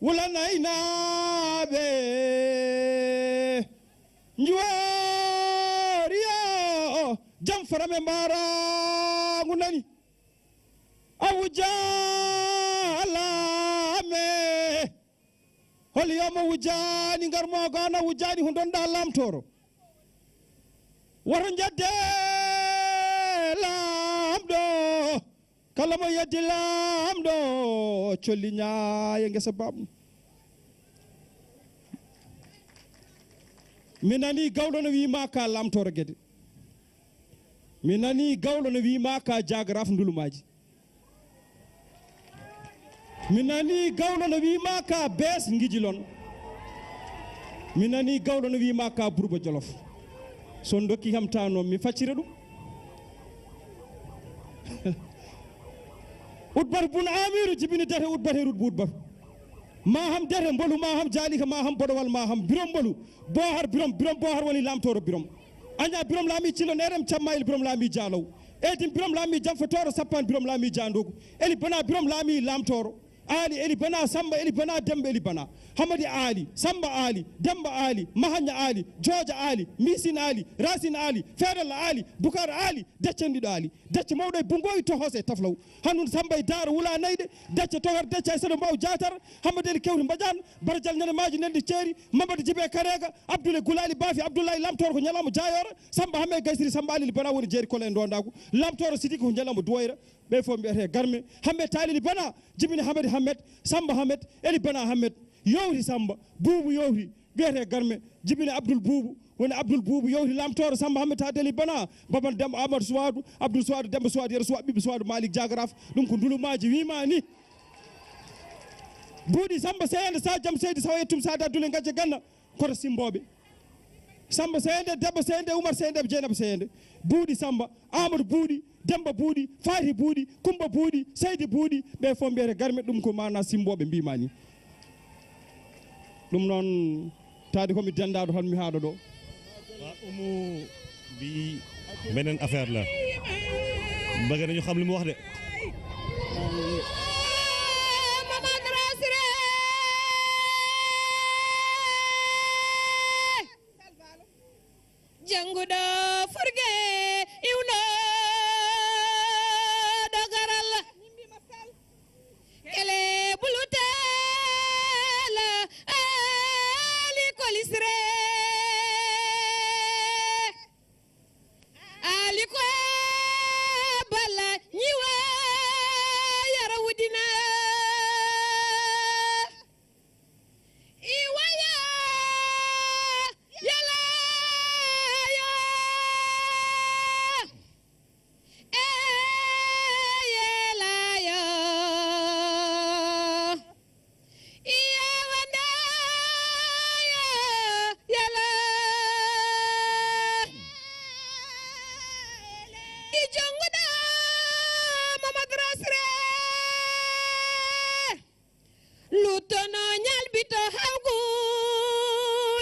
wula nayna be njuwariyo jam farame mbara ngunani awujalame holi yoma wujani ngar mo gana wujani hundonda lamtoro waro jadde lamdo kala mo yeddi lamdo colli ñaaye ngesa babum mi nani gawɗo no wima ka lamtoro guede mi nani gawɗo no wima ka jagraf ndulumaji mi nani gawɗo no wima ka bees ngijilon mi nani gawɗo no wima ka Bourba Jolof so dokki kam tano mi faccira ɗum utbar bun amiru jibini dete utbar herut budbar ma ham dete mbolu ma ham jalika ma ham bodowal ma ham birom mbolu bohar birom bohar woni lamtoro birom anya birom laami cilo nerem cammayil birom laami jalow edim birom laami jamfotoro sappan birom laami jandogo eli bana birom laami lamtoro Ali eli bana Samba eli bana Demba eli bana Hamadi Ali Samba Ali Demba Ali Mahanya Ali Georgia Ali Misin Ali Rasin Ali Federal Ali Bukar Ali Deccendiɗo Ali Decce mawɗo e bungoyi to hose taflaw hanun Samba e Daara wula nayde Decce togar Decce e seɗo mbaw jatar Hamadi eli kewri mbaƴan baradial nene maji nende ceeri Mamadou Djibe Karega Abdoulaye Goulali Bafi Abdoulaye Lamtoro ko ñalama jayora Samba Hamme Gaysiri Samba Ali bana woni jeeri kole en dondako Lamtoro Sidiki ko ñalama duwayra ɓe fof mbiyete garme Hamme Talili bana jibini Hamadi Hammed Samba Hammed eli bana Hammed yowri Samba Boubou yowri wiyete garme jibini Abdoul Boubou woni Abdoul Boubou yowri lamtoro Samba Hammed ta deli bana baban Demba Amadou Souadou Abdoul Souadou Demba Souadou yero Souadou ɓiɓɓe Souadou Malick Diagraf ɗum ko ndulumaji wima ni buuɗi Samba seyande sa jaam seydi sawa yettum sa daddule gacce ganna koto simboɓe Samba seyande Debba seyande Oumar seyande Dieynaba seyande buuɗi Samba Amadou buuɗi Demba buuɗi Fati buuɗi Kumba buuɗi Seydi buuɗi ɓe fof mbiyete garme ɗum ko mana simboɓe mbimani ɗum noon taade komi dendaɗo tan mi haɗo ɗo umu bi beneen affaire la bëgg nañu xam li mu wax de janguɗo furge iwno dogaral kele bulutela ali kolisre ali ko bala ñiwa yara wudina iwaya yala lutono ñalbito hawgu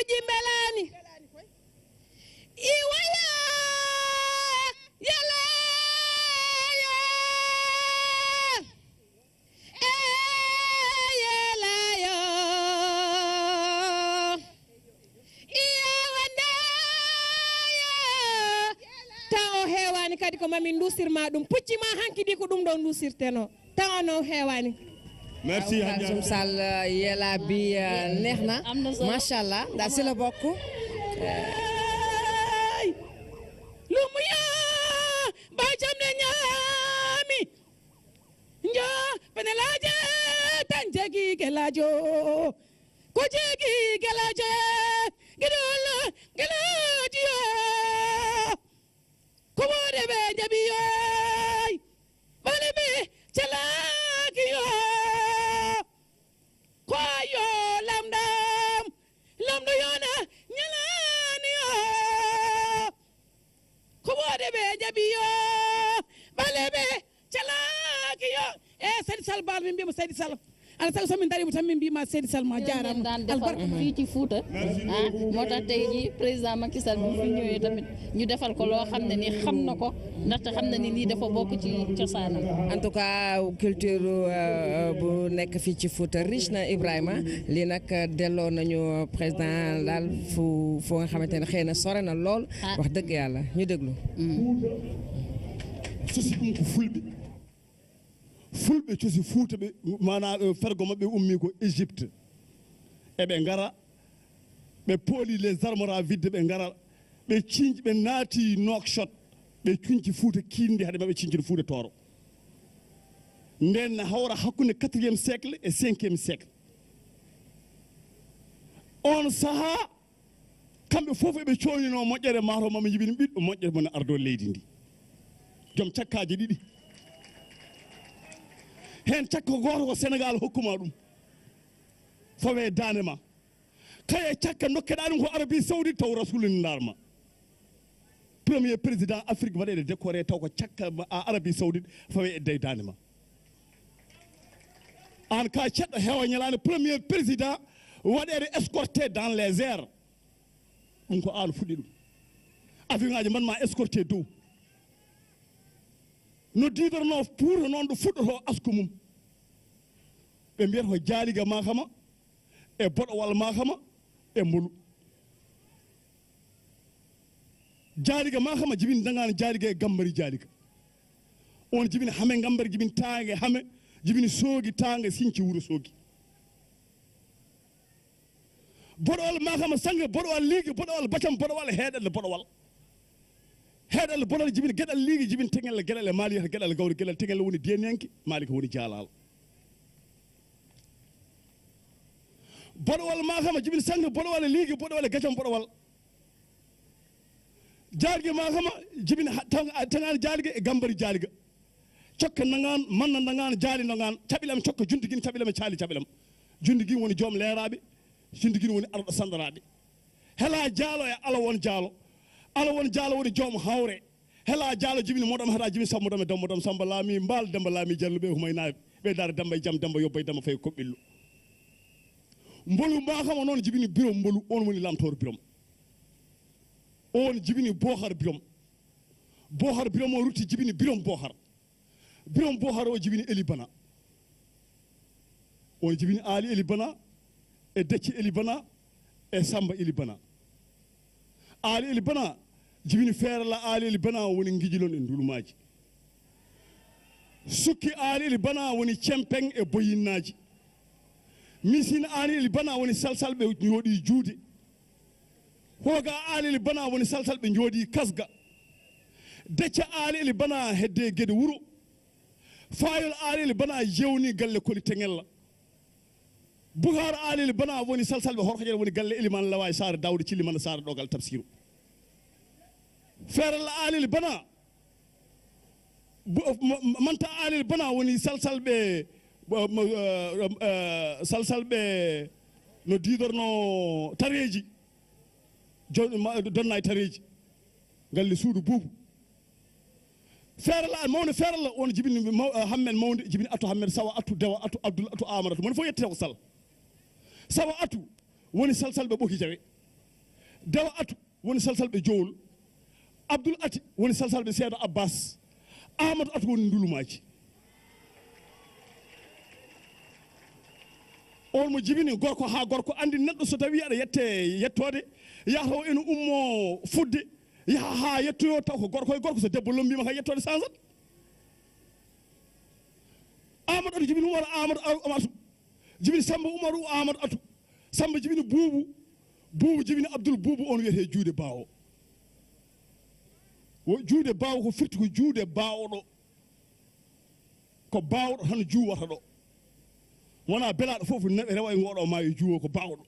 jimbelani iwaya yala ya yala ya iwanda ya taw hewani kadi ko mami ndusirma ɗum puccima hankidi ko ɗum ɗo ndusirteno taw no hewani merci Kalsoum Sall yela bi neex na macha allah daal si la bokk lu mu yaa ba jam ne ñaami njo pene laaje tan jegi gelajo ko jegi gelajo gidol gelajo ko wode be jabi yoy bale be calaki yo kwayo lamdam lamdo yona nyalani yo ko wode be jabi yo bale be calaki yo e Seydi Sall bal min mbimo Seydi Sall ala sago somin darima tan min mbima Seydi Salma jarama daan defal fii ci Fouta moo tax tey ji président Macky Sall bi fi ñëwee tamit ñu defal ko loo xam ne ni xam na ko ndaxte xam na ni lii dafa bokk ci cosaanam. en tout cas culture bu nekk fii ci Fouta riche na Ibrahima lii nag delloo nañu président daal fu nga xamante ne xëy na sore na lool. wax dëgg yàlla ñu déglu. sosi ɗum ko fulɓe cosi Fouta ɓe mana fergo maɓɓe ummi ko Égypte eɓe ngara ɓe pooli les armora vidde ɓe ngara ɓe ciñƴi ɓe naati Nouakchott ɓe cuñci Fouta kiinde haade maɓe ciñcide Fouta Tooro nden hawra hakkunde 4e siècle et 5e siècle on sahaa kamɓe fof eɓe coynino moƴƴere maato mama jibini ɓiɗɗo moƴƴere mone ardo leydi ndi joom cakkaji ɗiɗi hen cakka goto ko Sénégal hokkuma ɗum fawe dande ma kaye cakka dokkeɗa ɗum ko Arabie Saoudite taw rasuluni darma premier président Afrique waɗede décoré taw ko cakka Arabie Saoudite fawe edde dande ma an ka ceɗɗo hewa ñalade premier président waɗede escorté dans les airs ɗum ko an fuɗɗi ɗum avion ngaji mbanma escorté dow no diidarno Fouta noon ɗo fuɗɗoto asku mum ɓe mbiyata ko jaaliga makama e boɗowal makama e mbolu jaaliga makama jibini dagani jaaliga e gambari jaaliga on jibini hame gambari jibini tangue hame jibini soogi tangue sinci wuuro soogi boɗowal makama sangue boɗowal liigi boɗowal bacam boɗowal heeɗelle boɗowal heeɗelle boɗowal jibini gueɗal liigi jibini teŋelle gueɗal e maaliyata gueɗal gawri gueɗal teŋelle woni denenke maalika woni jaalal boɗowal makama jibini sangue boɗowal liigi boɗowal gacam boɗowal jaalige makama jibini tagani jaalige e gambari jaaliga cokka nagan manna nagan jaali nagan caɓilam cokka jundigui caɓilam e caali caɓilam jundigui woni joom leeraɓe jundigui woni arɗo sandaraɓe hela jaalo e ala won jaalo woni joom hawre hela jaalo jibini moɗam hata jibini sammudam e dammudam Samba Laami Mbaal Demba Laami Diallo ɓe humaynaɓe ɓe daara Demba e jaam Demba yobba e Demba fayi koɓɓillo mbolu makama noon jibini birom mbolu on woni lamtoro birom on jibini Bohar birom o rutti jibini birom Bohar o jibini Eli Bana on jibini Ali Eli Bana e Decce Eli Bana e Samba Eli Bana Ali Eli Bana jibini feerala Ali Eli Bana woni gijilon e ndulumaji sukki Ali Eli Bana woni cempeng e boyinnaji misine Ali Eli Bana woni salsalɓe jooɗi juude hoga Ali Eli Bana woni salsalɓe jooɗi kasga Decce Ali Eli Bana hedde gueɗe wuuro fayol Ali Eli Bana jewni galle koli teŋella Bouhar Ali Eli Bana woni salsalɓe horkoƴere woni galle Elimane Lawa e Sara Dawde Cillimane Sara ɗogal Tabsiru feeralla Ali Eli Bana manta Ali Eli Bana woni salsalɓe no diidorno tareji donna e tareji galle suudu buubu feeralla mawde feeralla on jibini hammen mawde jibini atu hammen sawa atu dewa atu abdoul atu amadou atu mon fof yettete ko sall sawa atu woni salsalɓe ɓoki jawe dewa atu woni salsalɓe jowol abdoul ati woni salsalɓe seedo abbas amadou atu woni ndulumaji on mo jibini gorko ha gorko andi neɗɗo so tawi aɗa yette yettode yahata o ene ummo fudde yaha ha yettoyo taw ko gorko e gorko so debbo lombima ka yettode sansat amadou atu jibini umar amadou atu jibini Samba Umaru Amadou atu Samba jibini buubu jibini Abdoul buubu on wiyete juude bawo juude bawo ko firti ko juude bawɗo ko bawɗo tan juwata ɗo wona belaɗo fof neɗɗo rewa e ngoɗo ma e juwo ko bawɗo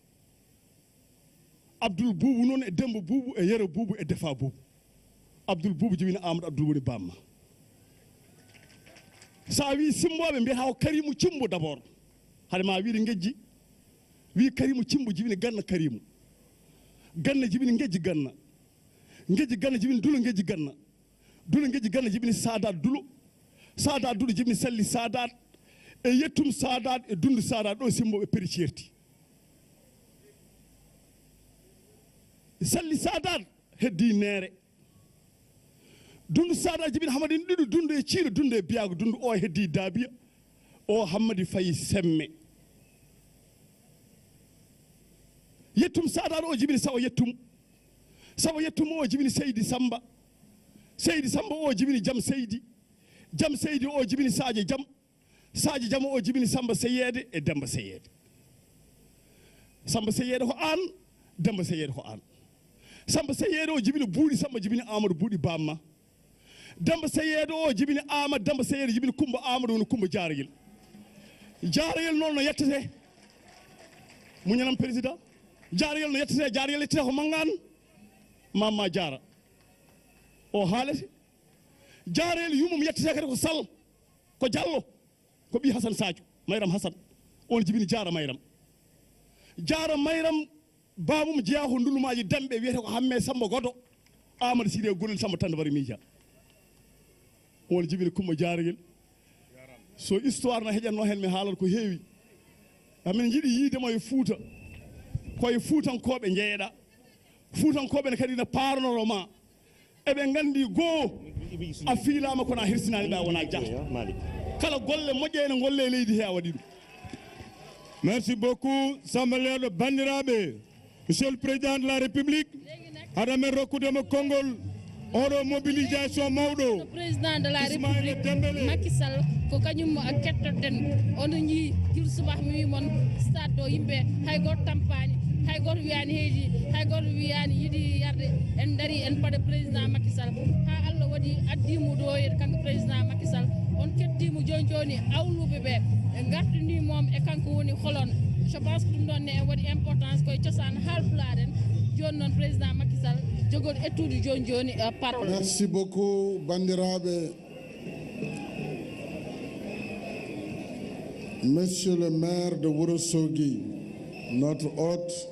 Abdoul buubu noon e Demba buubu e Yero buubu e Defa buubu Abdoul buubu jibini Amadou Abdoul woni bamma sa wi simboɓe mbiyata ko Karimu Cimbo d'abord hade ma wiide ngejji wi Karimu Cimbo jibini ganna Karimu ganna jibini ngejji ganna jibini dulo ngejji ganna dulo ngejji ganna jibini Sadat dulo jibini Salli Sadat e yettum saadaɗo e dundu saadaɗo ɗo simmoɓe peri ceerti salli saadaɗo heddi neere dundu saadaɗo jibina hamadine ɗiɗo dundu e ciiɗo dundu e biyago dundu o heddi daabiya o hammadi fayi semme yettum saadaɗo o jibini sawo yettum o jibini seydi samba o jibini jam seydi o jibini sadio jam o jibini samba seyede e demba seyede samba seyede ko an demba seyede ko an samba seyede o jibini buuɗi samba jibini amadou buuɗi bamma demba seyede o jibini amadou demba seyede jibini kumba amadou woni kumba jarayel noon no yettete muñanam président jarayel no yettete ko mangan mamma jara o haalete jarayel yumum yettete kadi ko sall ko diallo ko ɓi hasan sadio mayram hasan on jibini jara mayram bamum jeeya ko ndulumaji demɓe wiyete ko hamme samba godo amadou siɗi e gollel samba tande bari mija on jibini kumba jarayel so histoire no heƴanno hen mi haalata ko heewi amin jiiɗi yiidemo e Fouta koye fuutankoɓe jeeyeɗa fuutankoɓe ne kadi ne parnoro ma eɓe gandi goho a fiilama kono a hirsinani ɓe a wona jahta kala golle moƴƴe ne golle e leydi he a waɗi ɗum. Merci beaucoup Sambaleɗo bandiraɓe. Monsieur le Président de la République aɗa men rokkudemo konngol oɗo mobilisation mawɗo président de la république Macky Sall ko kañum kettoten ono ñi jur subah mi wi mon stade ɗo yimɓe hay goto tampani hay goto wiyani heeji hay goto wiyani yiiɗi yarde en daari en paɗa président Macky Sall ha Allah waɗi addimo ɗo e kanko président Macky Sall on kettimo joni awluɓe ɓe gartinimom e kanko woni holon je pense que ɗum ɗon ne en waɗi importance koye cosaan haalpulaar en joni noon président Macky Sall jogoɗo ettude joni parole. Merci beaucoup bandiraɓe. Monsieur le maire de Ourossogui, notre hôte,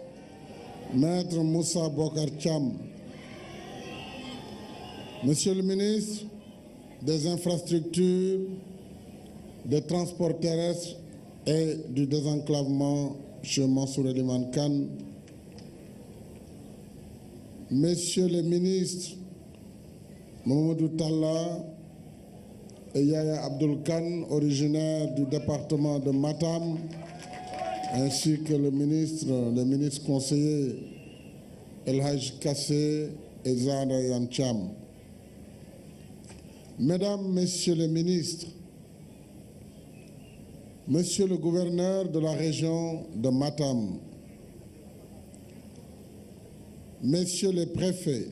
Maître Moussa Bokar Thiam, Monsieur le ministre des Infrastructures, des Transports terrestres et du désenclavement, M. Mansour Eliman Kane, Messieurs les ministres Mamadou Talla et Yaya Abdoul Kane, originaire du département de Matam, ainsi que le ministre conseiller El Hadj Kassé et Zahra Iyane Thiam. Mesdames, Messieurs les ministres, Monsieur le gouverneur de la région de Matam, Messieurs les préfets,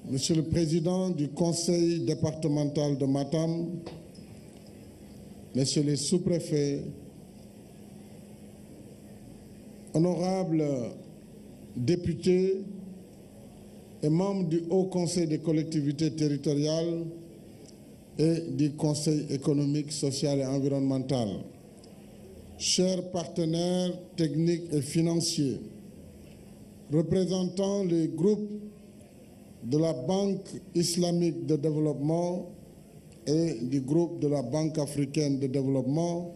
Monsieur le président du conseil départemental de Matam, Messieurs les sous-préfets, honorables députés et membres du Haut Conseil des collectivités territoriales et du Conseil économique, social et environnemental, chers partenaires techniques et financiers, représentant les groupes de la Banque islamique de développement et du groupe de la Banque africaine de développement,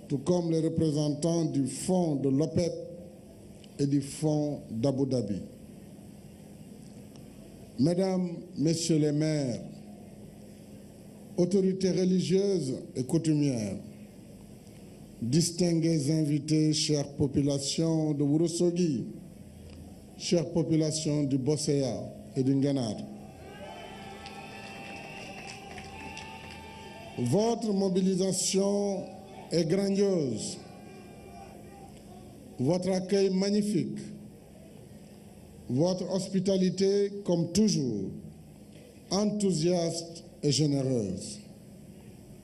tout comme les représentants du Fonds de l'OPEP et du Fonds d'Abu Dhabi. Mesdames, Messieurs les maires, autorités religieuses et coutumières, distingués invités, chères populations de Ourossogui, chères populations du Bosséa et du Nguénar, votre mobilisation est grandiose, votre accueil magnifique, votre hospitalité, comme toujours, enthousiaste et généreuse,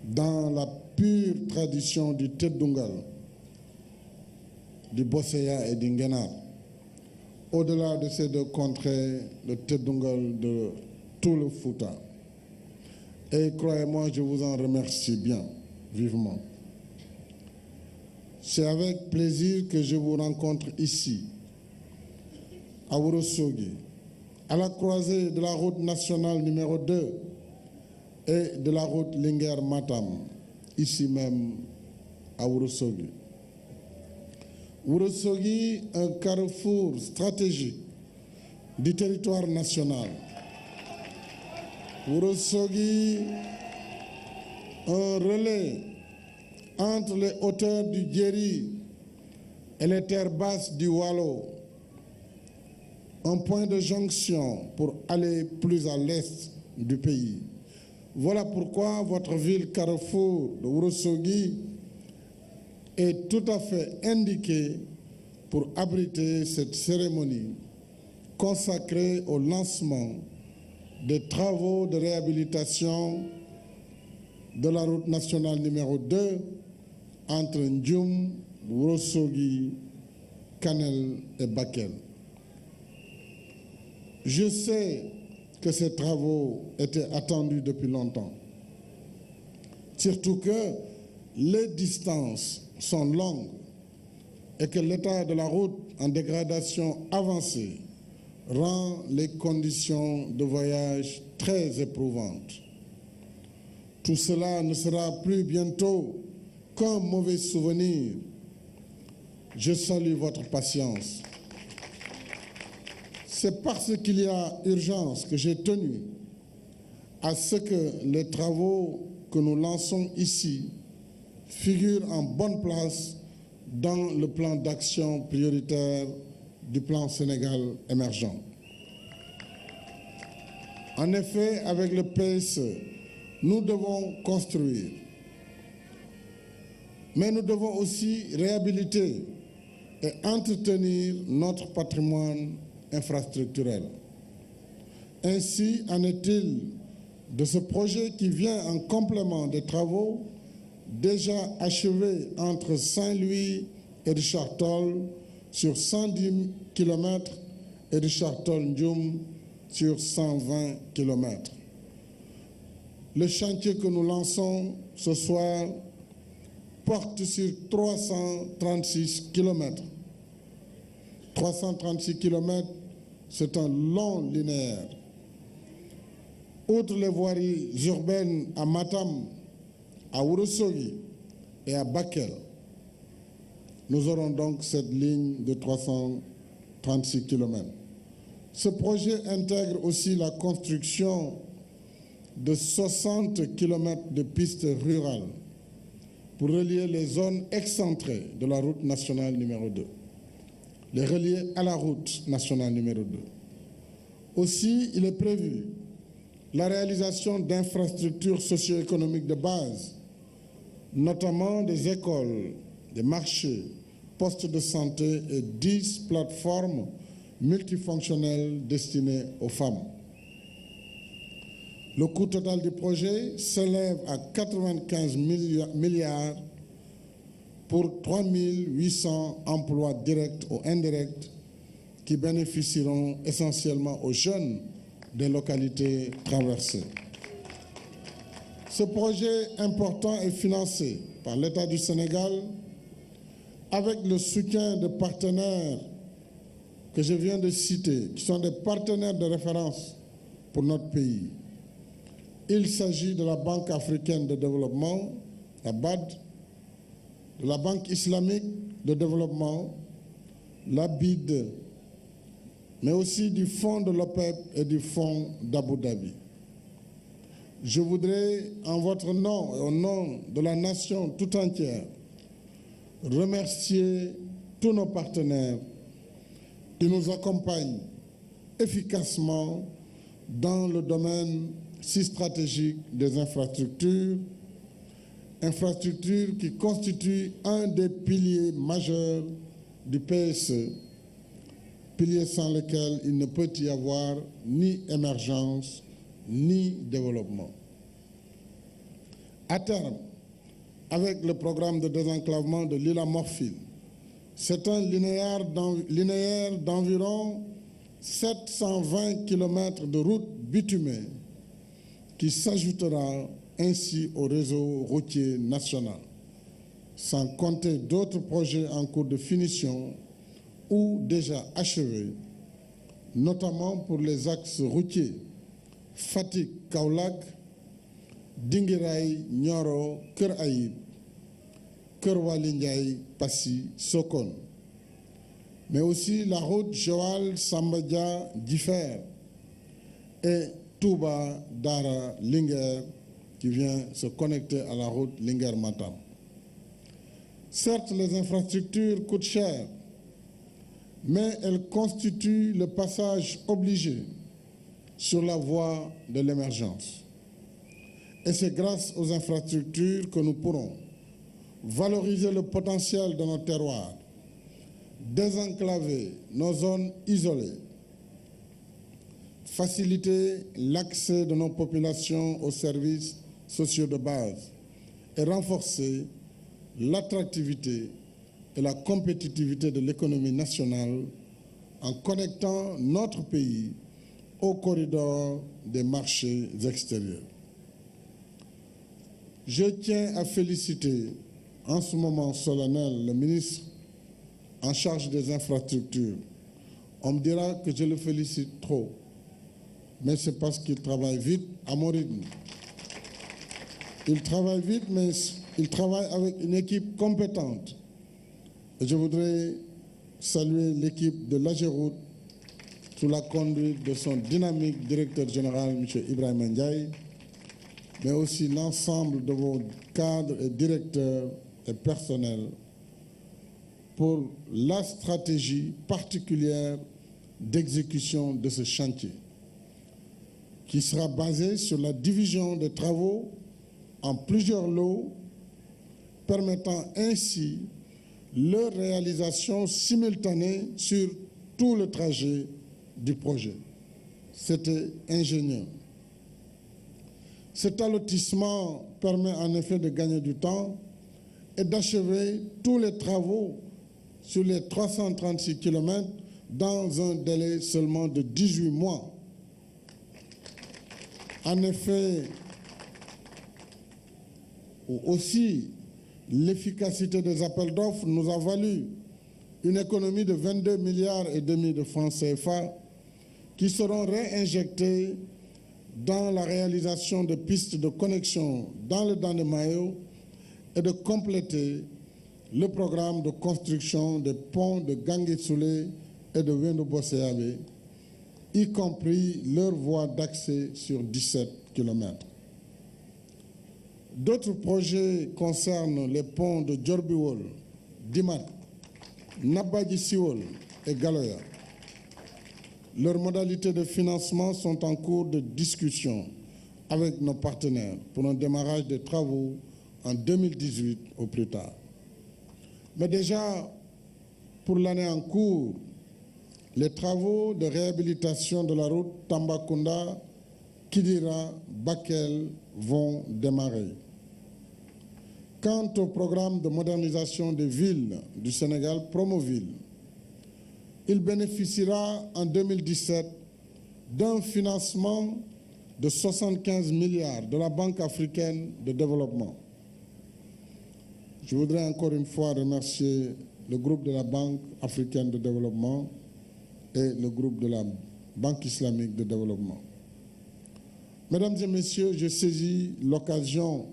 dans la pure tradition du Teddungal, du Bosséa et du Nguénar. Au-delà de ces deux contrées, le Teddungal de tout le Fouta. Et croyez-moi, je vous en remercie bien, vivement. C'est avec plaisir que je vous rencontre ici, à Ourossogui, à la croisée de la route nationale numéro 2 et de la route Linguère-Matam, ici même à Ourossogui. Ourossogui, un carrefour stratégique du territoire national. Ourossogui, un relais entre les hauteurs du Djeri et les terres basses du Waalo, un point de jonction pour aller plus à l'est du pays. Voilà pourquoi votre ville carrefour de Ourossogui est tout à fait indiquée pour abriter cette cérémonie consacrée au lancement des travaux de réhabilitation de la route nationale numéro 2 entre Ndioum, Ourossogui, Kanel et Bakel. Je sais que ces travaux étaient attendus depuis longtemps, surtout que les distances sont longues et que l'état de la route en dégradation avancée rend les conditions de voyage très éprouvantes. Tout cela ne sera plus bientôt qu'un mauvais souvenir. Je salue votre patience. C'est parce qu'il y a urgence que j'ai tenu à ce que les travaux que nous lançons ici figurent en bonne place dans le plan d'action prioritaire du plan Sénégal émergent. En effet, avec le PSE, nous devons construire, mais nous devons aussi réhabiliter et entretenir notre patrimoine infrastructurel. Ainsi en est-il de ce projet qui vient en complément des travaux déjà achevés entre Saint-Louis et Richard Toll sur 110 km et Richard Toll-Ndioum sur 120 km. Le chantier que nous lançons ce soir porte sur 336 km. 336 km, c'est un long linéaire. Outre les voiries urbaines à Matam, à Ourossogui et à Bakel, nous aurons donc cette ligne de 336 km. Ce projet intègre aussi la construction de 60 km de pistes rurales pour relier les zones excentrées de la route nationale numéro 2, les relier à la route nationale numéro 2. Aussi, il est prévu la réalisation d'infrastructures socio-économiques de base, notamment des écoles, des marchés, postes de santé et 10 plateformes multifonctionnelles destinées aux femmes. Le coût total du projet s'élève à 95 milliards pour 3 800 emplois directs ou indirects qui bénéficieront essentiellement aux jeunes des localités traversées. Ce projet important est financé par l'État du Sénégal avec le soutien de partenaires que je viens de citer, qui sont des partenaires de référence pour notre pays. Il s'agit de la Banque africaine de développement, la BAD, de la Banque islamique de développement, la BID, mais aussi du Fonds de l'OPEP et du Fonds d'Abu Dhabi. Je voudrais, en votre nom et au nom de la nation tout entière, remercier tous nos partenaires qui nous accompagnent efficacement dans le domaine si stratégique des infrastructures, infrastructures qui constituent un des piliers majeurs du PSE, piliers sans lesquels il ne peut y avoir ni émergence ni développement. À terme, avec le programme de désenclavement de l'île à Morphine, c'est un linéaire d'environ 720 km de route bitumée qui s'ajoutera ainsi au réseau routier national, sans compter d'autres projets en cours de finition ou déjà achevés, notamment pour les axes routiers Fatick-Kaolack, Dinguiraye, Nioro, Keur Aïb, Keur Wali Ndiaye, Passy, Sokone. Mais aussi la route Joal-Sambadia Differ et Touba Dara Linguère qui vient se connecter à la route Linguère-Matam. Certes, les infrastructures coûtent cher, mais elles constituent le passage obligé sur la voie de l'émergence. Et c'est grâce aux infrastructures que nous pourrons valoriser le potentiel de nos terroirs, désenclaver nos zones isolées, faciliter l'accès de nos populations aux services sociaux de base et renforcer l'attractivité et la compétitivité de l'économie nationale en connectant notre pays au corridor des marchés extérieurs. Je tiens à féliciter en ce moment solennel le ministre en charge des infrastructures. On me dira que je le félicite trop, mais c'est parce qu'il travaille vite à mon rythme. Il travaille vite, mais il travaille avec une équipe compétente. Et je voudrais saluer l'équipe de l'AGEROUTE sous la conduite de son dynamique directeur général, M. Ibrahima Ndiaye, mais aussi l'ensemble de vos cadres et directeurs et personnels pour la stratégie particulière d'exécution de ce chantier, qui sera basée sur la division des travaux en plusieurs lots, permettant ainsi leur réalisation simultanée sur tout le trajet du projet. C'était ingénieux. Cet allotissement permet en effet de gagner du temps et d'achever tous les travaux sur les 336 km dans un délai seulement de 18 mois. En effet, aussi, l'efficacité des appels d'offres nous a valu une économie de 22,5 milliards de francs CFA qui seront réinjectés dans la réalisation de pistes de connexion dans le Dandemayo et de compléter le programme de construction des ponts de Gangué-Soulé et de Wendo-Bosséabé, y compris leur voie d'accès sur 17 km. D'autres projets concernent les ponts de Djorbiwol, Dimat, Nabadji-Siwol et Galoya. Leurs modalités de financement sont en cours de discussion avec nos partenaires pour un démarrage des travaux en 2018 au plus tard. Mais déjà, pour l'année en cours, les travaux de réhabilitation de la route Tambacounda, Kidira, Bakel vont démarrer. Quant au programme de modernisation des villes du Sénégal, Promoville, il bénéficiera en 2017 d'un financement de 75 milliards de la Banque africaine de développement. Je voudrais encore une fois remercier le groupe de la Banque africaine de développement et le groupe de la Banque islamique de développement. Mesdames et messieurs, je saisis l'occasion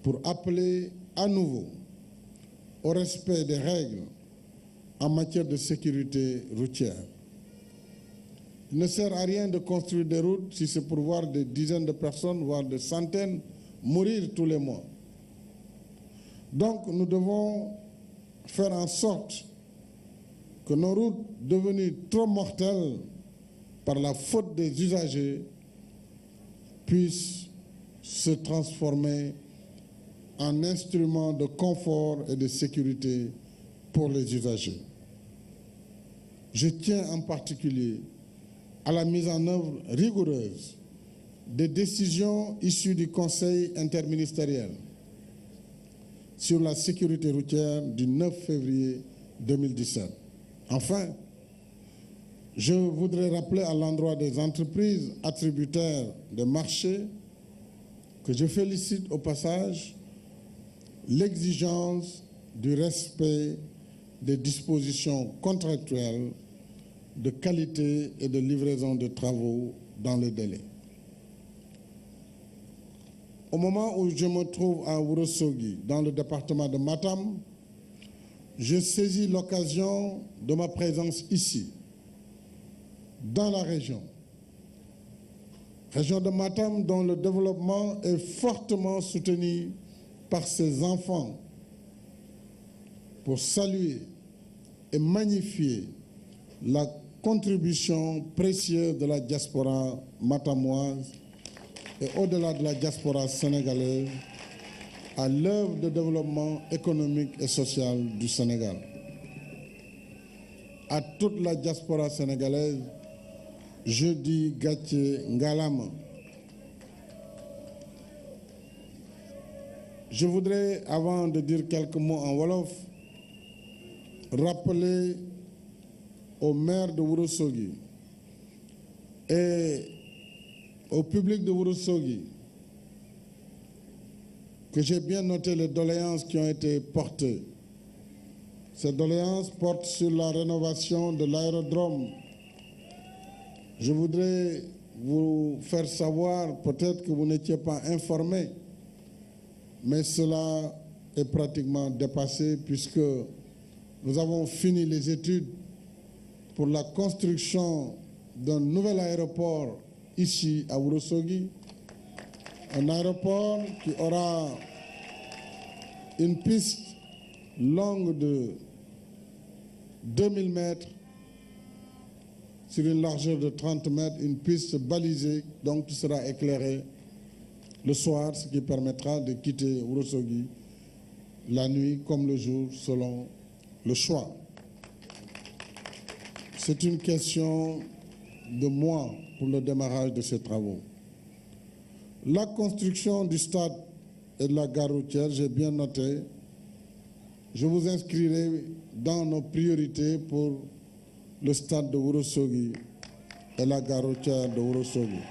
pour appeler à nouveau au respect des règles en matière de sécurité routière. Il ne sert à rien de construire des routes si c'est pour voir des dizaines de personnes, voire des centaines, mourir tous les mois. Donc nous devons faire en sorte que nos routes devenues trop mortelles par la faute des usagers puissent se transformer en instruments de confort et de sécurité pour les usagers. Je tiens en particulier à la mise en œuvre rigoureuse des décisions issues du Conseil interministériel sur la sécurité routière du 9 février 2017. Enfin, je voudrais rappeler à l'endroit des entreprises attributaires des marchés que je félicite au passage l'exigence du respect des dispositions contractuelles de qualité et de livraison de travaux dans le délai. Au moment où je me trouve à Ourossogui, dans le département de Matam, je saisis l'occasion de ma présence ici, dans la région de Matam, dont le développement est fortement soutenu par ses enfants, pour saluer et magnifier la contribution précieuse de la diaspora matamoise et au-delà de la diaspora sénégalaise à l'œuvre de développement économique et social du Sénégal. À toute la diaspora sénégalaise, je dis Gatché Ngalama. Je voudrais, avant de dire quelques mots en Wolof, rappeler au maire de Ourossogui et au public de Ourossogui que j'ai bien noté les doléances qui ont été portées. Ces doléances portent sur la rénovation de l'aérodrome. Je voudrais vous faire savoir, peut-être que vous n'étiez pas informés, mais cela est pratiquement dépassé puisque nous avons fini les études pour la construction d'un nouvel aéroport ici à Ourossogui, un aéroport qui aura une piste longue de 2000 mètres sur une largeur de 30 mètres, une piste balisée, donc qui sera éclairée le soir, ce qui permettra de quitter Ourossogui la nuit comme le jour selon le choix. C'est une question de mois pour le démarrage de ces travaux. La construction du stade et de la gare routière, j'ai bien noté, je vous inscrirai dans nos priorités pour le stade de Ourossogui et la gare routière de Ourossogui.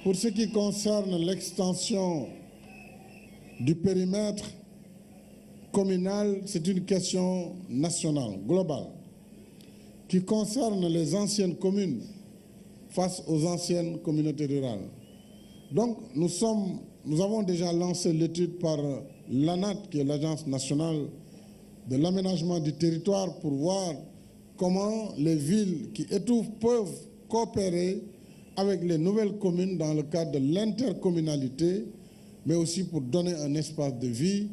Pour ce qui concerne l'extension du périmètre communal, c'est une question nationale, globale, qui concerne les anciennes communes face aux anciennes communautés rurales. Donc, nous avons déjà lancé l'étude par l'ANAT, qui est l'Agence nationale de l'aménagement du territoire, pour voir comment les villes qui étouffent peuvent coopérer avec les nouvelles communes dans le cadre de l'intercommunalité, mais aussi pour donner un espace de vie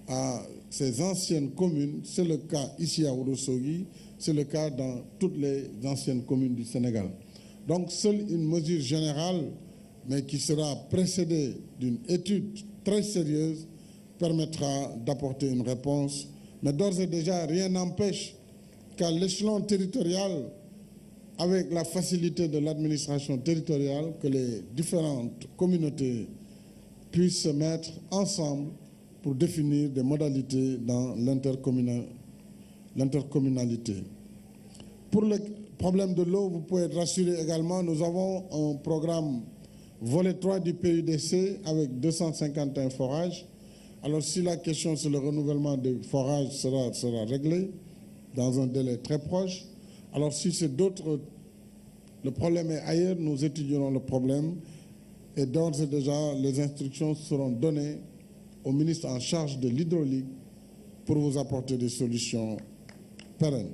à ces anciennes communes. C'est le cas ici à Ourossogui, c'est le cas dans toutes les anciennes communes du Sénégal. Donc, seule une mesure générale, mais qui sera précédée d'une étude très sérieuse, permettra d'apporter une réponse. Mais d'ores et déjà, rien n'empêche qu'à l'échelon territorial, avec la facilité de l'administration territoriale, que les différentes communautés puissent se mettre ensemble pour définir des modalités dans l'intercommunalité. Pour le problème de l'eau, vous pouvez être rassurés également, nous avons un programme volet 3 du PUDC avec 251 forages. Alors si la question sur le renouvellement des forages sera réglée dans un délai très proche, alors si c'est d'autres, le problème est ailleurs, nous étudierons le problème et d'ores et déjà les instructions seront données au ministre en charge de l'hydraulique pour vous apporter des solutions pérennes.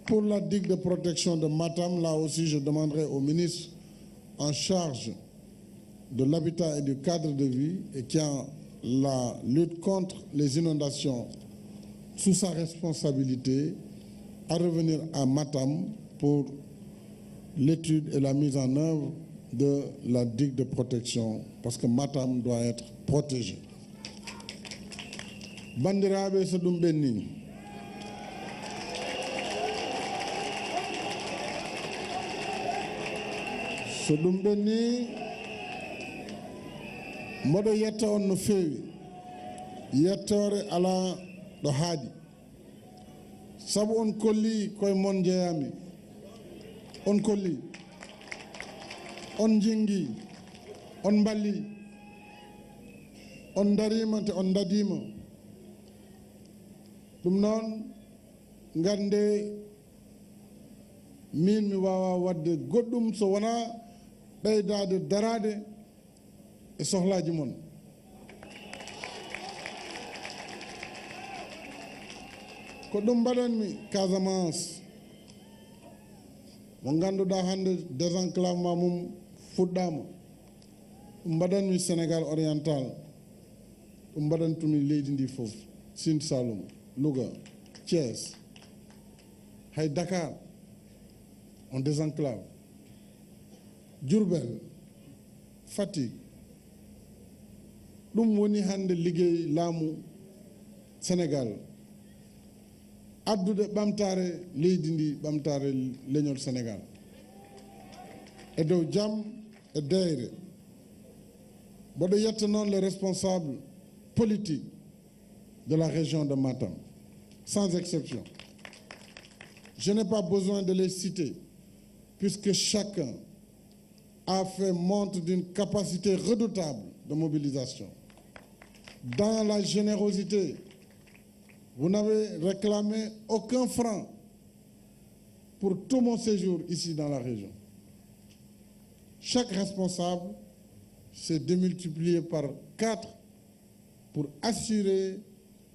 Pour la digue de protection de Matam, là aussi je demanderai au ministre en charge de l'habitat et du cadre de vie et qui a la lutte contre les inondations sous sa responsabilité à revenir à Matam pour l'étude et la mise en œuvre de la digue de protection parce que Matam doit être protégé. Bandirabe Sodumbeni. Sodumbeni modo yetta on no feewi yettore ala do haadi sabu on kolli koye mon jeeyami on kolli on jingi on balli on darima te on dadima ɗum noon gande min mi wawa wadde goɗɗum so wona ɓeydaade daraade e sohlaaji mon. Ko ɗum mbaɗanmi Casamance mo ngannduɗaa hannde désenclavement mum fuɗɗaama. Ɗum mbaɗanmi Sénégal oriental, ɗum mbaɗantumi leydi ndi fof, Sine Saloum, Louga, Thiès, hay Dakar on désenclave, Diourbel, Fatick. ɗum woni hannde liggey laamu Sénégal, addude ɓamtaare leydi ndi, ɓamtaare leñol Sénégal e dow jam e deyre. Mboɗo yetta noon les responsables politiques de la région de Matam, sans exception. Je n'ai pas besoin de les citer, puisque chacun a fait montre d'une capacité redoutable de mobilisation. Dans la générosité, vous n'avez réclamé aucun franc pour tout mon séjour ici dans la région. Chaque responsable s'est démultiplié par 4 pour assurer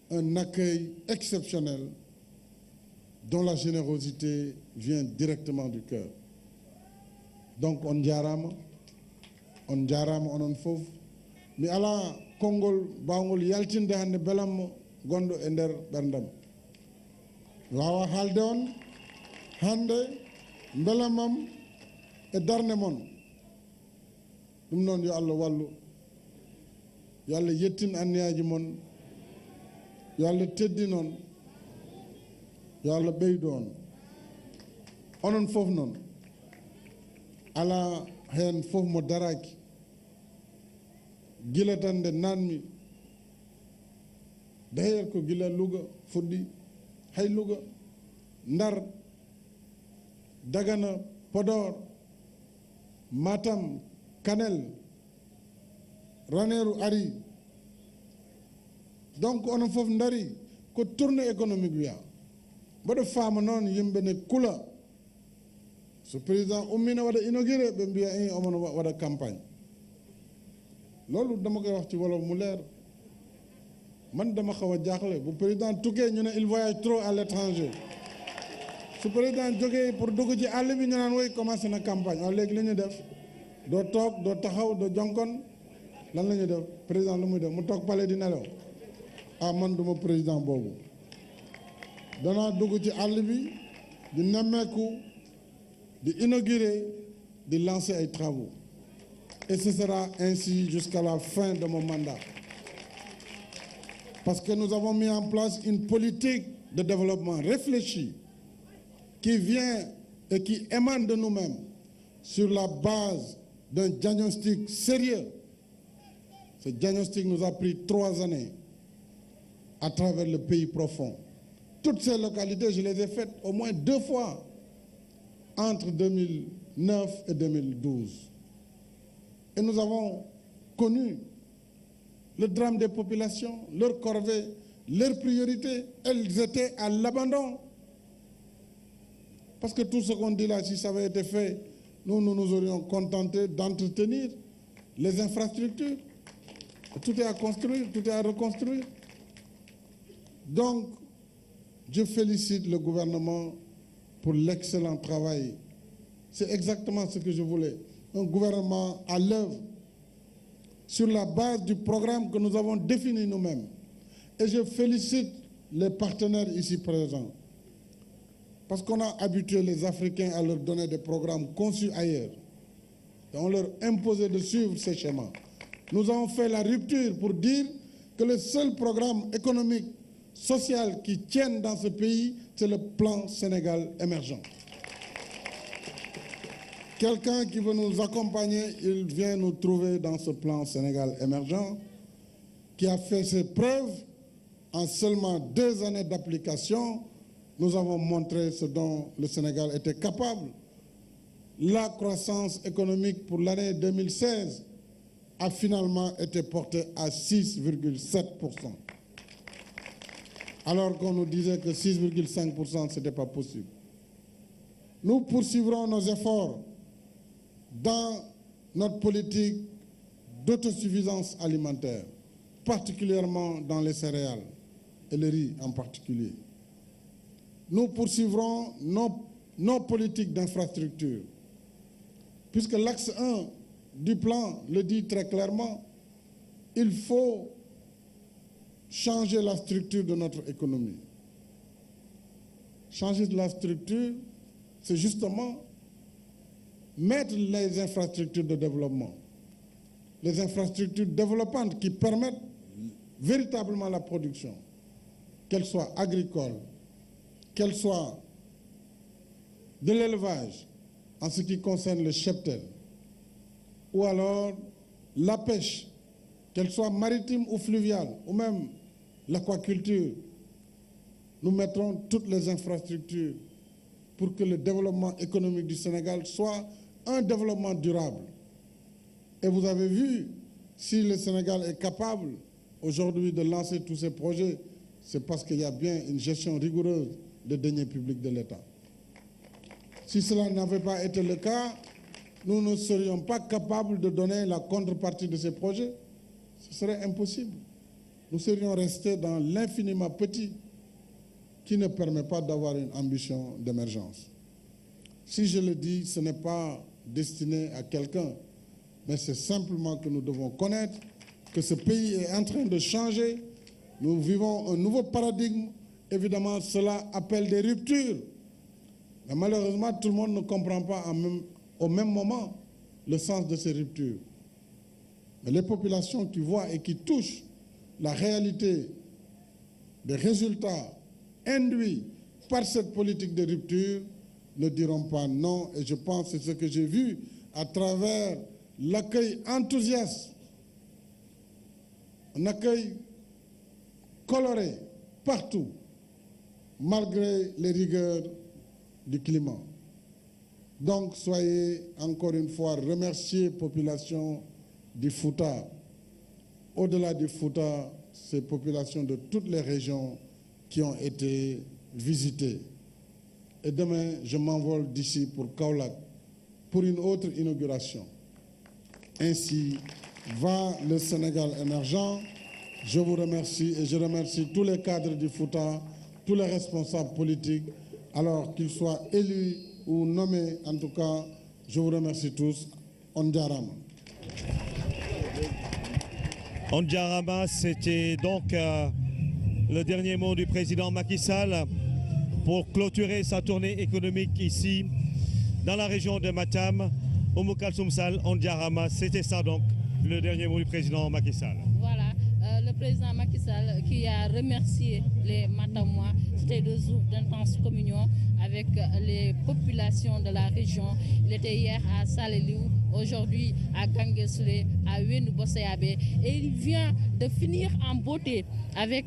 un accueil exceptionnel dont la générosité vient directement du cœur. Donc on jarama onon fof mi ala konngol bawngol yaltinde hannde belammo gonɗo e nder ɓerdam. Wawa haalde on hannde belamam e darde mon. ɗum noon yo Allah wallu, yo Allah yettin anniyaji mon, yo Allah teddi noon, yo Allah ɓeydu on. Onon fof noon ala heen fof mo daraki, gila tan nde nanmi, d'ailleurs ko gila Louga fuɗɗi, hay Louga, Ndar, Dagana, Podor, Matam, Kanel, Ranérou ari. Donc onon fof ndari ko tournée économique wiya. Mboɗo faama noon yimɓe ne kula so président ummina waɗa inauguré ɓe mbiya omon waɗa campagne. Loolu dama koy wax ci wolof mu leer. Man dama xaw a jaaxle bu président tukkee ñu ne il voyage trop à l'étranger. Su président jógee pour dugg ci àll bi ñu naan woy commencé na campagne. Waaw léegi li ñu def doo toog doo taxaw doo jonkon lan la ñuy def président lu muy def mu toog palais di nelaw. Ah man duma président boobu. Danaa dugg ci àll bi di nemmeeku di inaugurer di lancer ay travaux. Et ce sera ainsi jusqu'à la fin de mon mandat. Parce que nous avons mis en place une politique de développement réfléchie qui vient et qui émane de nous-mêmes sur la base d'un diagnostic sérieux. Ce diagnostic nous a pris 3 années à travers le pays profond. Toutes ces localités, je les ai faites au moins 2 fois entre 2009 et 2012. Et nous avons connu le drame des populations, leurs corvées, leurs priorités. Elles étaient à l'abandon. Parce que tout ce qu'on dit là, si ça avait été fait, nous nous aurions contenté d'entretenir les infrastructures. Tout est à construire, tout est à reconstruire. Donc, je félicite le gouvernement pour l'excellent travail. C'est exactement ce que je voulais. Un gouvernement à l'œuvre sur la base du programme que nous avons défini nous-mêmes. Et je félicite les partenaires ici présents. Parce qu'on a habitué les Africains à leur donner des programmes conçus ailleurs. Et on leur imposait de suivre ces schémas. Nous avons fait la rupture pour dire que le seul programme économique, social qui tienne dans ce pays, c'est le plan Sénégal émergent. Quelqu'un qui veut nous accompagner, il vient nous trouver dans ce plan Sénégal émergent, qui a fait ses preuves en seulement 2 années d'application. Nous avons montré ce dont le Sénégal était capable. La croissance économique pour l'année 2016 a finalement été portée à 6,7%. Alors qu'on nous disait que 6,5%, ce n'était pas possible. Nous poursuivrons nos efforts dans notre politique d'autosuffisance alimentaire, particulièrement dans les céréales et le riz en particulier. Nous poursuivrons nos politiques d'infrastructure, puisque l'axe 1 du plan le dit très clairement, il faut changer la structure de notre économie. Changer la structure, c'est justement mettre les infrastructures de développement, les infrastructures développantes qui permettent véritablement la production, qu'elle soit agricole, qu'elle soit de l'élevage en ce qui concerne le cheptel, ou alors la pêche, qu'elle soit maritime ou fluviale, ou même l'aquaculture. Nous mettrons toutes les infrastructures pour que le développement économique du Sénégal soit un développement durable. Et vous avez vu, si le Sénégal est capable aujourd'hui de lancer tous ces projets, c'est parce qu'il y a bien une gestion rigoureuse des deniers publics de l'État. Si cela n'avait pas été le cas, nous ne serions pas capables de donner la contrepartie de ces projets. Ce serait impossible. Nous serions restés dans l'infiniment petit qui ne permet pas d'avoir une ambition d'émergence. Si je le dis, ce n'est pas destiné à quelqu'un, mais c'est simplement que nous devons connaître que ce pays est en train de changer. Nous vivons un nouveau paradigme. Évidemment, cela appelle des ruptures. Mais malheureusement, tout le monde ne comprend pas au même moment le sens de ces ruptures. Mais les populations qui voient et qui touchent la réalité des résultats induits par cette politique de rupture ne diront pas non. Et je pense que c'est ce que j'ai vu à travers l'accueil enthousiaste, un accueil coloré partout, malgré les rigueurs du climat. Donc, soyez encore une fois remerciés, population du Fouta. Au-delà du Fouta, ces populations de toutes les régions qui ont été visitées. Et demain, je m'envole d'ici pour Kaolack, pour une autre inauguration. Ainsi va le Sénégal émergent. Je vous remercie et je remercie tous les cadres du Fouta, tous les responsables politiques, alors qu'ils soient élus ou nommés. En tout cas, je vous remercie tous. Ondiarama. Ondiarama, c'était donc le dernier mot du président Macky Sall pour clôturer sa tournée économique ici, dans la région de Matam. Oumou Kalsoum Sall, Ondiarama, c'était ça donc, le dernier mot du président Macky Sall. Voilà, le président Macky Sall qui a remercié les Matamois. C'était 2 jours d'intense communion avec les populations de la région. Il était hier à Saleliou, aujourd'hui à Ganguesle, à Ouénou Bosséabé. Et il vient de finir en beauté avec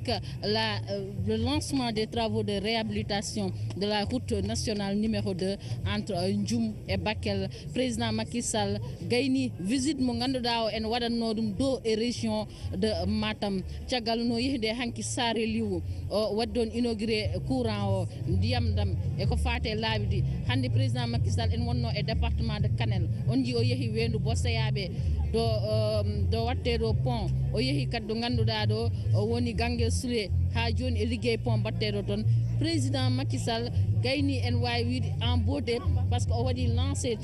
le lancement des travaux de réhabilitation de la route nationale numéro 2 entre Ndjoum et Bakel. Président Macky Sall gayni visite mo ganduɗa o en waɗanno ɗum dow e région de Matam caggal no yehde hanki Saare Liwu o waddi on inauguré courant o ndiyam dam e ko fate laabi ɗi hande président Macky Sall en wonno e département de Kanel on ji o yeehi Wendu Bossayaɓe do watte ɗo pont o yeehi kadi ɗo ganduɗa ɗo o woni Ganguel Soule ha joni e liggey pont batteɗo toon président Macky Sall gayni en wawi wiide en beauté par ce que o waɗi lancé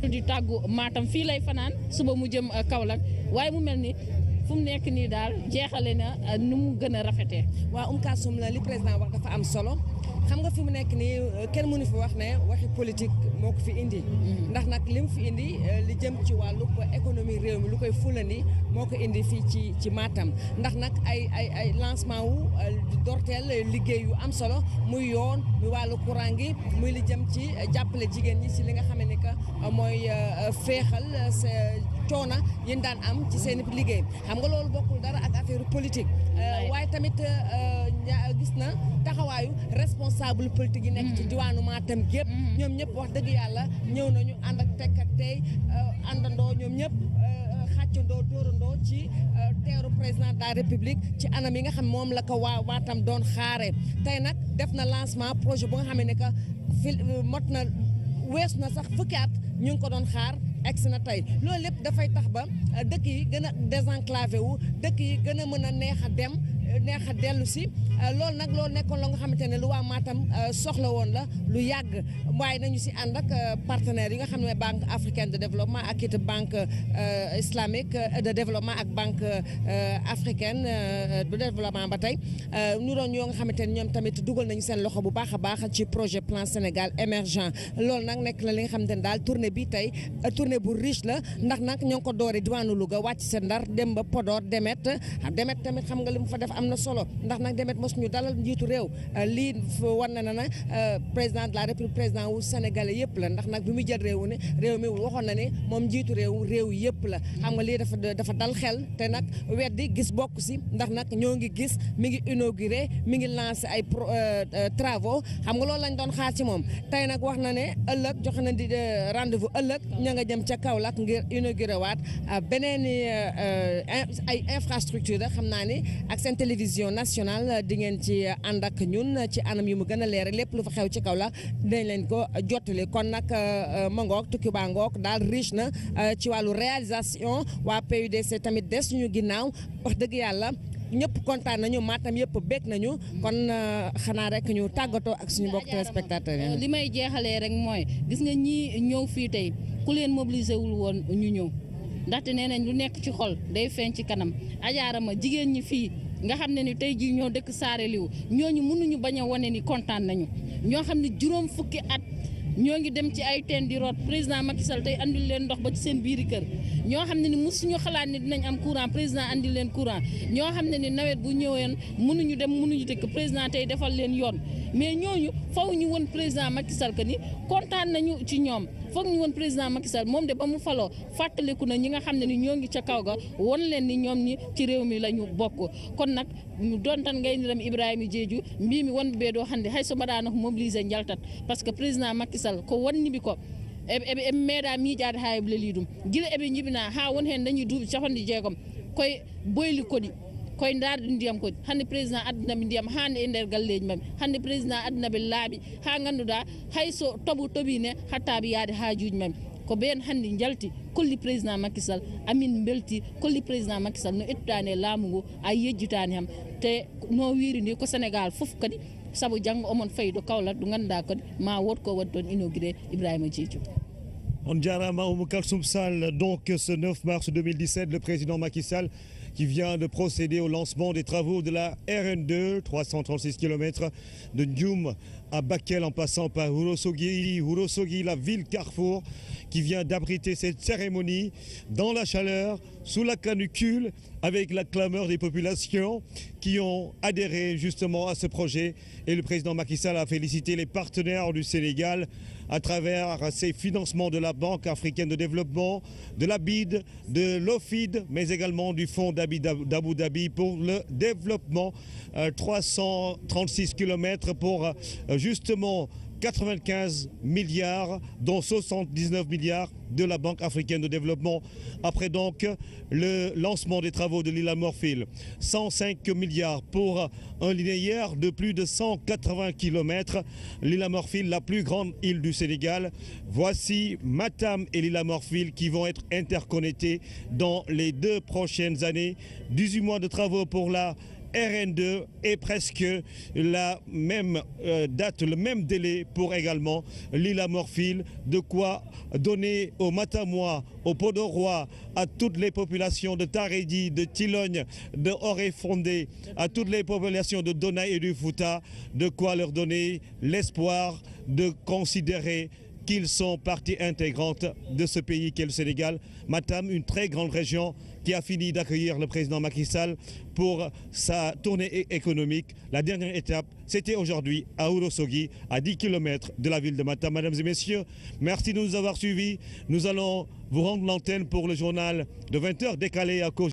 di tàggu Matam fii lay fanaan suba mu jëm Kaolack waaye mu mel ni fu mu nekk nii daal jeexale na nu mu gën a rafetee. waaw Kalsoum la li président wax dafa am solo xam nga fi mu nekk nii kenn mënu fi wax ne waxi politique moo ko fi indi ndax nag li mu fi indi li jëm ci wàllu économie réew mi lu koy fulandi moo ko indi fii ci Matam ndax nag ay lancement wu dorteel liggéey yu am solo muy yoon muy wàllu courant gi muy li jëm ci jàppale jigéen ñi ci li nga xam ne que mooy féexal coona yéen daan am ci seen liggéey xam nga loolu bokkul dara ak affaire politique waaye tamit gis na taxawaayu responsable politique yi nekk ci diwaanu Matam gépp ñoom ñëpp wax dëgg yàlla ñëw nañu ànd ak tekk ak tey àndandoo ñoom ñëpp xàccandoo dóorandoo ci teeru président de la république ci anam yi nga xam moom la ko waa Matam doon xaare tey nag def na lancement projet bu nga xam ne que mot na weesu na sax fukki at ñu ngi ko doon xaar egsi na tey loolu lépp dafay tax ba dëkk yi gën a désenclavé wu dëkk yi gën a mën a neex a dem neex a dellu si loolu nag loolu nekkoon la nga xamante ne lu waa Matam soxla woon la lu yàgg waaye nañu si ànd ak partenaires yi nga xam ne banque africaine de développement ak it banque islamique de développement ak banque africaine de développement ba tey ñu doon yoo nga xamante ne ñoom tamit dugal nañu seen loxo bu baax a baax ci projet plan Sénégal émergent loolu nag nekk na li nga xamante ne daal tournée bi tey tournée bu riche la ndax nag ñoo ngi ko doore diwaanu Louga wàcc seen Ndar dem ba Podor Demet tamit xam nga li mu fa def am na solo ndax nag Demet mosuñu dalal njiitu réew lii war na na président de la république président wu sénégalais yëpp la ndax nag bi muy jël réew mi waxoon na ne moom njiitu réew yëpp la xam nga lii dafa dal xel te nag weddi gis bokk si ndax nag ñoo ngi gis mi ngi inauguré mi ngi lancé ay travaux xam nga loolu lañ doon xaar ci moom tey nag wax na ne ëllëg joxe na di rendez-vous ëllëg ña nga jëm ca Kaolack ngir inauguré waat beneen ay infrastructure xam naa ni ak seen télévision nationale di ngeen ci ànd ak ñun ci anam yu mu gën a leer lépp lu fa xew ci Kaolack dinañ leen ko jottali kon nag ma ngoog tukki baa ngoog daal riche na ci wàllu réalisation waa PUDC tamit des ñu ginnaaw wax dëgg yàlla ñëpp kontaan nañu Matam yëpp bég nañu kon xanaa rek ñu tàggatoo ak suñu mbokk téléspectateurs yi. li may jeexalee rek mooy gis nga ñii ñëw fii tey ku leen mobilisé wul woon ñu ñëw ndaxte nee nañ lu nekk ci xol day feeñ ci kanam ajaarama jigéen ñi fii nga xam ne ni tey jii ñoo dëkk Saare Liw ñooñu mënuñu bañ a wane ni kontaan nañu ñoo xam ne juróom fukki at ñoo ngi dem ci ay teen di root président Macky Sall tey andil leen ndox ba ci seen biiri kër ñoo xam ne ni mosuñu xalaat ne dinañ am courant président andil leen courant ñoo xam ne ni nawet bu ñëween mënuñu dem mënuñu dëkk président tey defal leen yoon mais ñooñu faw ñu woon président Macky Sall que ni kontaan nañu ci ñoom foog ñu woon président Macky Sall moom de ba mu faloo fàttaliku na ñi nga xam ne ni ñoo ngi ca kaw ga won leen ni ñoom ñi ci réew mi la ñu bokk kon nag doon tan ngay niram Ibrahima Diédhiou mbii mi won ɓee ɗo hannde hayso mbaɗano ko mobilisé jaltat par ce que président Macky Sall ko wonniɓe ko eɓe meeɗa miiƴade ha eɓe leeli ɗum guila eɓe jibina ha won hen dañi duuɓi 60 koye boyli koɗi koye darde ndiyam kodi hande président addanaɓe ndiyam hande e nder galleji mabɓe hande président addanaɓe laaɓi ha ganduɗa hayso toɓine hattaɓe yaade hajuji mabɓe ko ɓen hande jalti kolli président Macky Sall amin belti kolli président Macky Sall no ettani e laamu ngu a yejjitani ham te no wiiri ni ko Sénégal foof kadi saabu janggo omon fayi ɗo Kaolack ɗo ganduɗa kadi ma wot ko waɗi toon inauguré Ibrahima Diédhiou. On Jarama Oumou Kalsoum Sall, donc ce 9 mars 2017, le président Macky Sall qui vient de procéder au lancement des travaux de la RN2, 336 km de Ndioum à Bakel en passant par Ourossogui, la ville carrefour qui vient d'abriter cette cérémonie dans la chaleur, sous la canicule, avec la clameur des populations qui ont adhéré justement à ce projet. Et le président Macky Sall a félicité les partenaires du Sénégal à travers ces financements de la Banque africaine de développement, de la BID, de l'OFID, mais également du Fonds d'Abu Dhabi pour le développement. 336 km pour justement 95 milliards, dont 79 milliards de la Banque africaine de développement. Après donc le lancement des travaux de l'île à Morphil, 105 milliards pour un linéaire de plus de 180 km. L'île à Morphil, la plus grande île du Sénégal. Voici Matam et l'île à Morphil qui vont être interconnectés dans les 2 prochaines années. 18 mois de travaux pour la RN2 et presque la même date, le même délai pour également l'île à Morphil, de quoi donner aux Matamois, aux Podorois, à toutes les populations de Taredi, de Tilogne, de Oré-Fondé, à toutes les populations de Donaï et du Fouta, de quoi leur donner l'espoir de considérer qu'ils sont partie intégrante de ce pays qu'est le Sénégal. Matam, une très grande région qui a fini d'accueillir le président Macky Sall pour sa tournée économique. La dernière étape, c'était aujourd'hui à Ourossogui, à 10 km de la ville de Matam. Mesdames et messieurs, merci de nous avoir suivis. Nous allons vous rendre l'antenne pour le journal de 20h décalé à cause